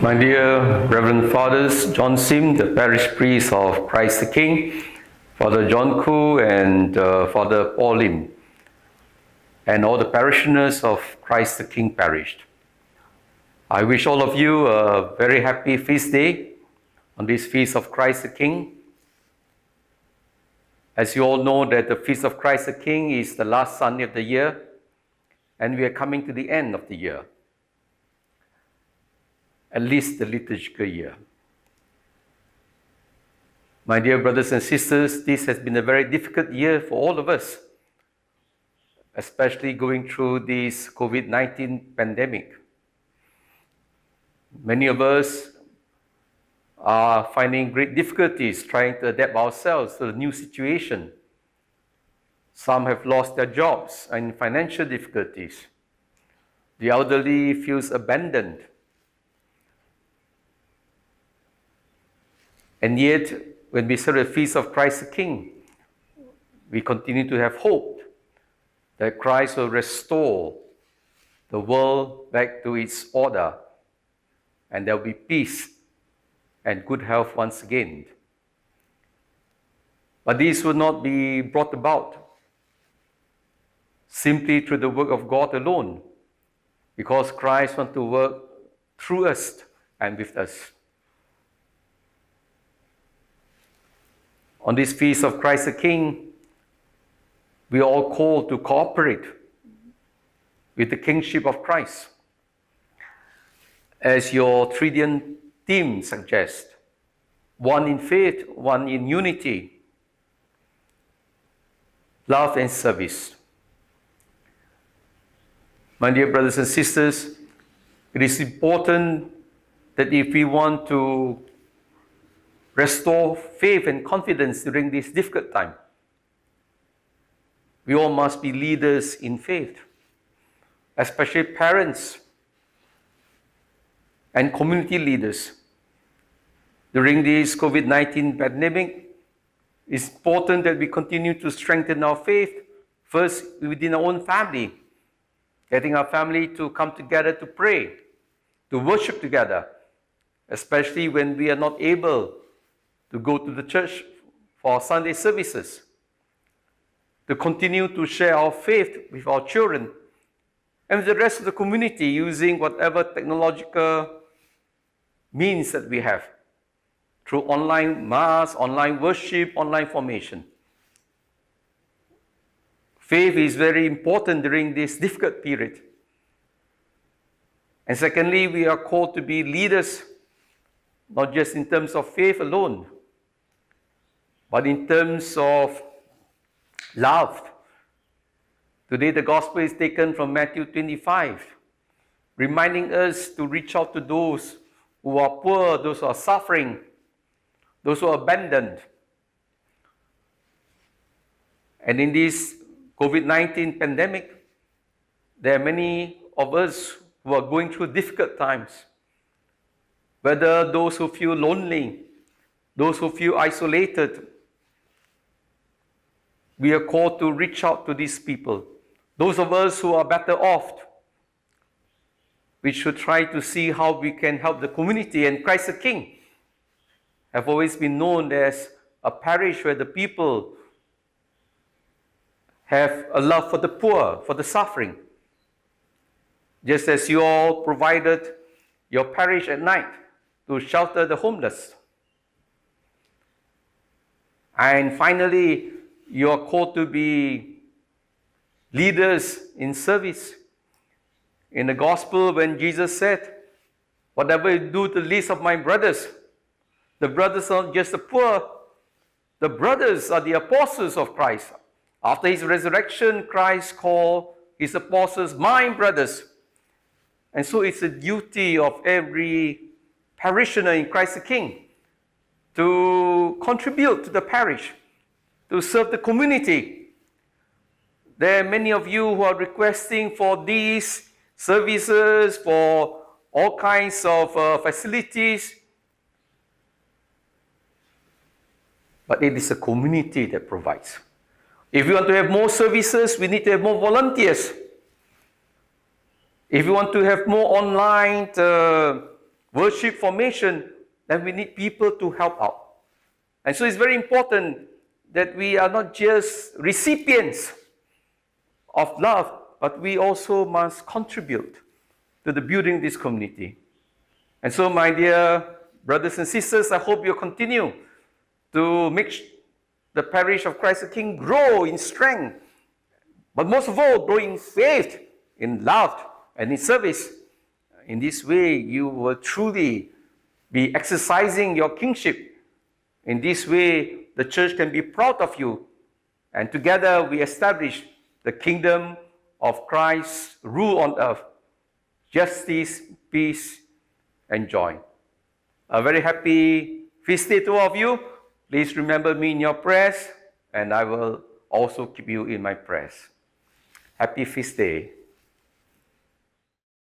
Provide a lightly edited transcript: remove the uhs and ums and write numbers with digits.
My dear Reverend Fathers, John Sim, the parish priest of Christ the King, Father John Koo and Father Paul Lim, and all the parishioners of Christ the King parish. I wish all of you a very happy feast day on this feast of Christ the King. As you all know that the feast of Christ the King is the last Sunday of the year, and we are coming to the end of the year. At least the liturgical year. My dear brothers and sisters, this has been a very difficult year for all of us, especially going through this COVID-19 pandemic. Many of us are finding great difficulties trying to adapt ourselves to the new situation. Some have lost their jobs and financial difficulties. The elderly feels abandoned. And yet, when we celebrate the feast of Christ the King, we continue to have hope that Christ will restore the world back to its order, and there will be peace and good health once again. But this will not be brought about simply through the work of God alone, because Christ wants to work through us and with us. On this feast of Christ the King, we are all called to cooperate with the kingship of Christ. As your Tridian theme suggests, one in faith, one in unity, love and service. My dear brothers and sisters, it is important that if we want to restore faith and confidence during this difficult time, we all must be leaders in faith, especially parents and community leaders. During this COVID-19 pandemic, it's important that we continue to strengthen our faith, first within our own family, getting our family to come together to pray, to worship together, especially when we are not able to go to the church for Sunday services, to continue to share our faith with our children and with the rest of the community using whatever technological means that we have through online mass, online worship, online formation. Faith is very important during this difficult period. And secondly, we are called to be leaders, not just in terms of faith alone, but in terms of love. Today the gospel is taken from Matthew 25, reminding us to reach out to those who are poor, those who are suffering, those who are abandoned. And in this COVID-19 pandemic, there are many of us who are going through difficult times. Whether those who feel lonely, those who feel isolated, we are called to reach out to these people. Those of us who are better off, we should try to see how we can help the community. And Christ the King have always been known as a parish where the people have a love for the poor, for the suffering. Just as you all provided your parish at night to shelter the homeless. And finally, you are called to be leaders in service. In the gospel, when Jesus said, whatever you do to the least of my brothers, the brothers are not just the poor, the brothers are the apostles of Christ. After his resurrection, Christ called his apostles my brothers. And so it's a duty of every parishioner in Christ the King to contribute to the parish, to serve the community. There are many of you who are requesting for these services, for all kinds of facilities. But it is a community that provides. If we want to have more services, we need to have more volunteers. If you want to have more online worship formation, then we need people to help out. And so it's very important that we are not just recipients of love, but we also must contribute to the building of this community. And so, my dear brothers and sisters, I hope you continue to make the parish of Christ the King grow in strength, but most of all, grow in faith, in love, and in service. In this way, you will truly be exercising your kingship. In this way, the church can be proud of you. And together, we establish the kingdom of Christ's rule on earth. Justice, peace, and joy. A very happy feast day to all of you. Please remember me in your prayers, and I will also keep you in my prayers. Happy feast day.